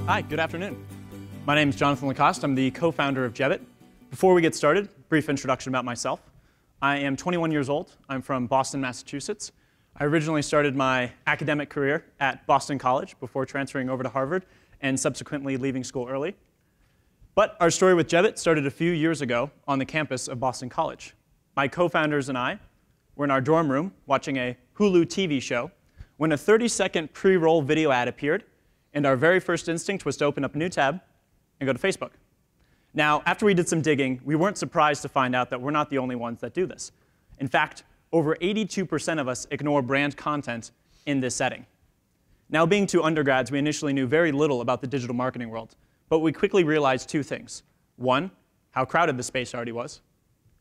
Hi, good afternoon. My name is Jonathan Lacoste. I'm the co-founder of Jebbit. Before we get started, brief introduction about myself. I am 21 years old. I'm from Boston, Massachusetts. I originally started my academic career at Boston College before transferring over to Harvard and subsequently leaving school early. But our story with Jebbit started a few years ago on the campus of Boston College. My co-founders and I were in our dorm room watching a Hulu TV show when a 30-second pre-roll video ad appeared, and our very first instinct was to open up a new tab and go to Facebook. Now, after we did some digging, we weren't surprised to find out that we're not the only ones that do this. In fact, over 82% of us ignore brand content in this setting. Now, being two undergrads, we initially knew very little about the digital marketing world, but we quickly realized two things. One, how crowded the space already was,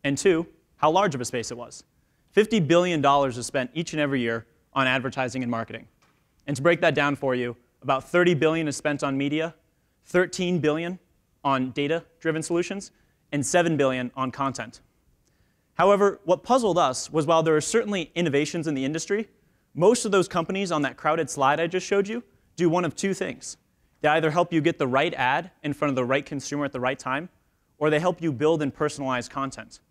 and two, how large of a space it was. $50 billion is spent each and every year on advertising and marketing. And to break that down for you, about $30 billion is spent on media, $13 billion on data-driven solutions, and $7 billion on content. However, what puzzled us was while there are certainly innovations in the industry, most of those companies on that crowded slide I just showed you do one of two things. They either help you get the right ad in front of the right consumer at the right time, or they help you build and personalize content.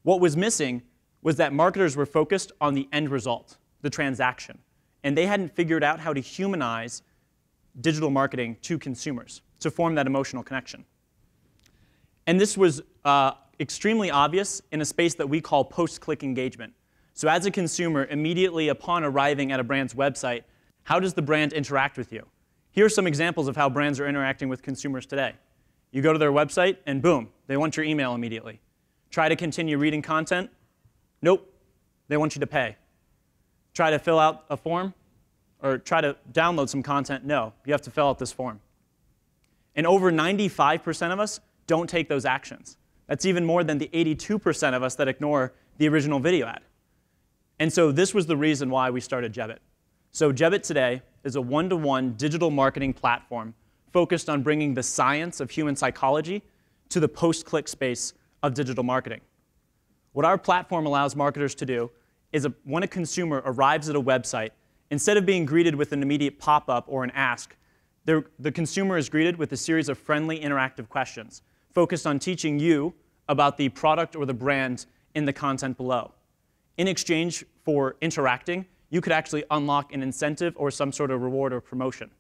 What was missing was that marketers were focused on the end result, the transaction, and they hadn't figured out how to humanize digital marketing to consumers to form that emotional connection. And this was extremely obvious in a space that we call post-click engagement. So as a consumer, immediately upon arriving at a brand's website, how does the brand interact with you? Here are some examples of how brands are interacting with consumers today. You go to their website, and boom, they want your email immediately. Try to continue reading content. Nope, they want you to pay. Try to fill out a form, or try to download some content. No, you have to fill out this form. And over 95% of us don't take those actions. That's even more than the 82% of us that ignore the original video ad. And so this was the reason why we started Jebbit. So Jebbit today is a one-to-one digital marketing platform focused on bringing the science of human psychology to the post-click space of digital marketing. What our platform allows marketers to do is when a consumer arrives at a website, instead of being greeted with an immediate pop-up or an ask, the consumer is greeted with a series of friendly, interactive questions focused on teaching you about the product or the brand in the content below. In exchange for interacting, you could actually unlock an incentive or some sort of reward or promotion.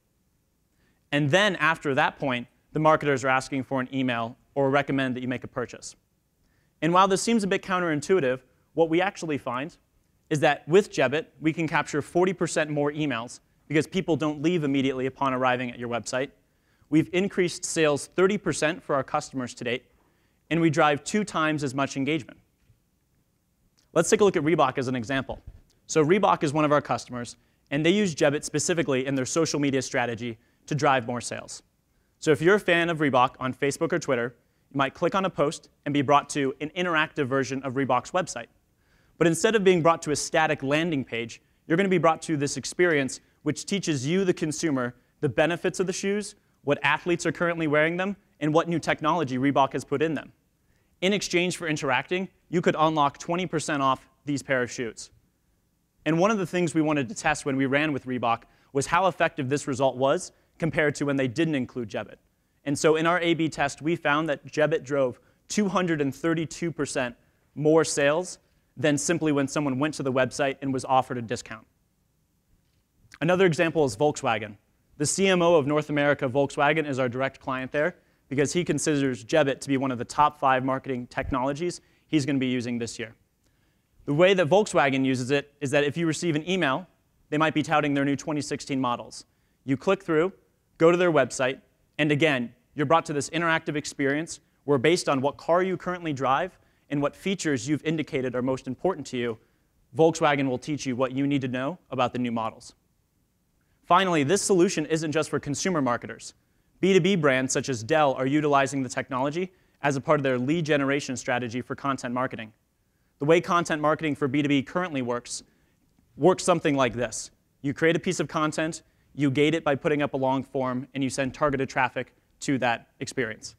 And then after that point, the marketers are asking for an email or recommend that you make a purchase. And while this seems a bit counterintuitive, what we actually find is that with Jebbit, we can capture 40% more emails because people don't leave immediately upon arriving at your website. We've increased sales 30% for our customers to date, and we drive 2 times as much engagement. Let's take a look at Reebok as an example. So Reebok is one of our customers, and they use Jebbit specifically in their social media strategy to drive more sales. So if you're a fan of Reebok on Facebook or Twitter, you might click on a post and be brought to an interactive version of Reebok's website. But instead of being brought to a static landing page, you're going to be brought to this experience which teaches you, the consumer, the benefits of the shoes, what athletes are currently wearing them, and what new technology Reebok has put in them. In exchange for interacting, you could unlock 20% off these pair of shoes. And one of the things we wanted to test when we ran with Reebok was how effective this result was compared to when they didn't include Jebbit. And so in our A/B test, we found that Jebbit drove 232% more sales than simply when someone went to the website and was offered a discount. Another example is Volkswagen. The CMO of North America, Volkswagen, is our direct client there because he considers Jebbit to be one of the top 5 marketing technologies he's going to be using this year. The way that Volkswagen uses it is that if you receive an email, they might be touting their new 2016 models. You click through, go to their website, and again, you're brought to this interactive experience where based on what car you currently drive and what features you've indicated are most important to you, Volkswagen will teach you what you need to know about the new models. Finally, this solution isn't just for consumer marketers. B2B brands such as Dell are utilizing the technology as a part of their lead generation strategy for content marketing. The way content marketing for B2B currently works something like this. You create a piece of content, you gate it by putting up a long form, and you send targeted traffic to that experience.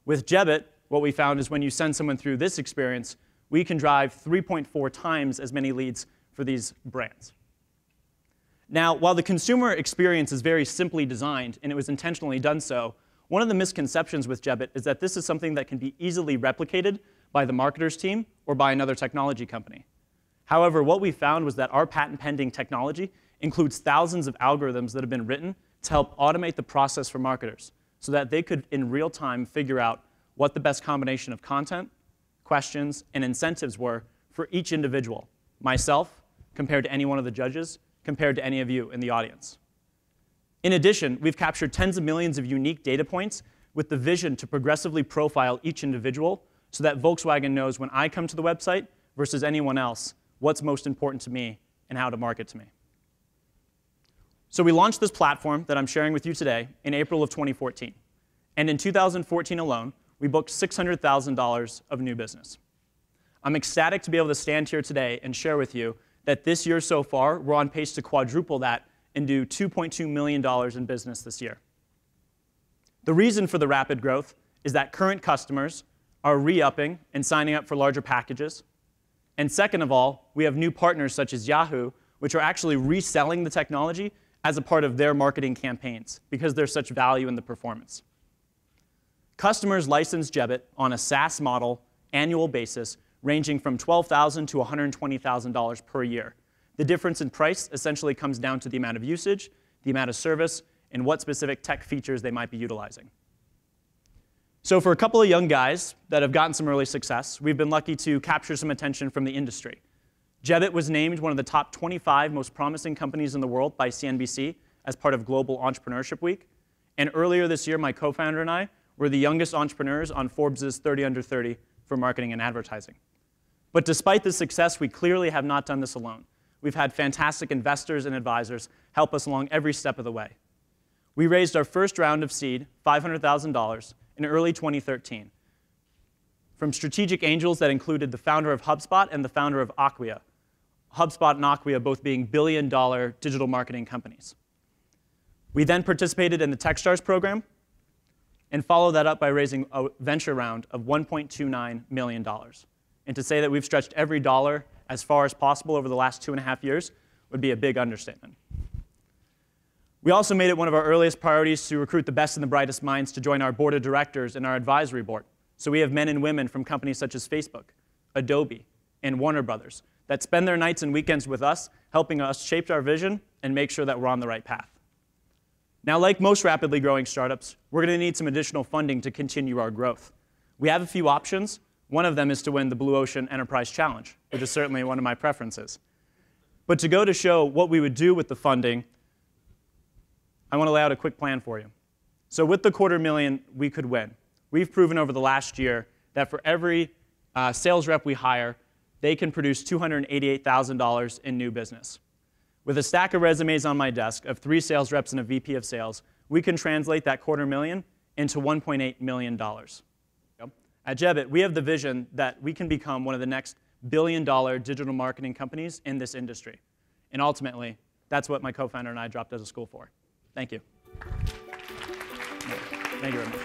With Jebbit, what we found is when you send someone through this experience, we can drive 3.4 times as many leads for these brands. Now, while the consumer experience is very simply designed, and it was intentionally done so, one of the misconceptions with Jebbit is that this is something that can be easily replicated by the marketer's team or by another technology company. However, what we found was that our patent-pending technology includes thousands of algorithms that have been written to help automate the process for marketers so that they could, in real time, figure out what the best combination of content, questions, and incentives were for each individual, myself, compared to any one of the judges, compared to any of you in the audience. In addition, we've captured tens of millions of unique data points with the vision to progressively profile each individual so that Volkswagen knows when I come to the website versus anyone else what's most important to me and how to market to me. So we launched this platform that I'm sharing with you today in April of 2014. And in 2014 alone, we booked $600,000 of new business. I'm ecstatic to be able to stand here today and share with you that this year so far, we're on pace to quadruple that and do $2.2 million in business this year. The reason for the rapid growth is that current customers are re-upping and signing up for larger packages. And second of all, we have new partners such as Yahoo, which are actually reselling the technology as a part of their marketing campaigns because there's such value in the performance. Customers license Jebbit on a SaaS model annual basis ranging from $12,000 to $120,000 per year. The difference in price essentially comes down to the amount of usage, the amount of service, and what specific tech features they might be utilizing. So for a couple of young guys that have gotten some early success, we've been lucky to capture some attention from the industry. Jebbit was named one of the top 25 most promising companies in the world by CNBC as part of Global Entrepreneurship Week. And earlier this year, my co-founder and I were the youngest entrepreneurs on Forbes' 30 Under 30 for marketing and advertising. But despite this success, we clearly have not done this alone. We've had fantastic investors and advisors help us along every step of the way. We raised our first round of seed, $500,000, in early 2013 from strategic angels that included the founder of HubSpot and the founder of Acquia. HubSpot and Acquia both being billion-dollar digital marketing companies. We then participated in the Techstars program and followed that up by raising a venture round of $1.29 million. And to say that we've stretched every dollar as far as possible over the last 2.5 years would be a big understatement. We also made it one of our earliest priorities to recruit the best and the brightest minds to join our board of directors and our advisory board. So we have men and women from companies such as Facebook, Adobe, and Warner Brothers that spend their nights and weekends with us, helping us shape our vision and make sure that we're on the right path. Now, like most rapidly growing startups, we're going to need some additional funding to continue our growth. We have a few options. One of them is to win the Blue Ocean Enterprise Challenge, which is certainly one of my preferences. But to go to show what we would do with the funding, I want to lay out a quick plan for you. So with the $250,000 we could win, we've proven over the last year that for every sales rep we hire, they can produce $288,000 in new business. With a stack of resumes on my desk of 3 sales reps and a VP of sales, we can translate that $250,000 into $1.8 million. At Jebbit, we have the vision that we can become one of the next billion-dollar digital marketing companies in this industry. And ultimately, that's what my co-founder and I dropped out of school for. Thank you. Thank you very much.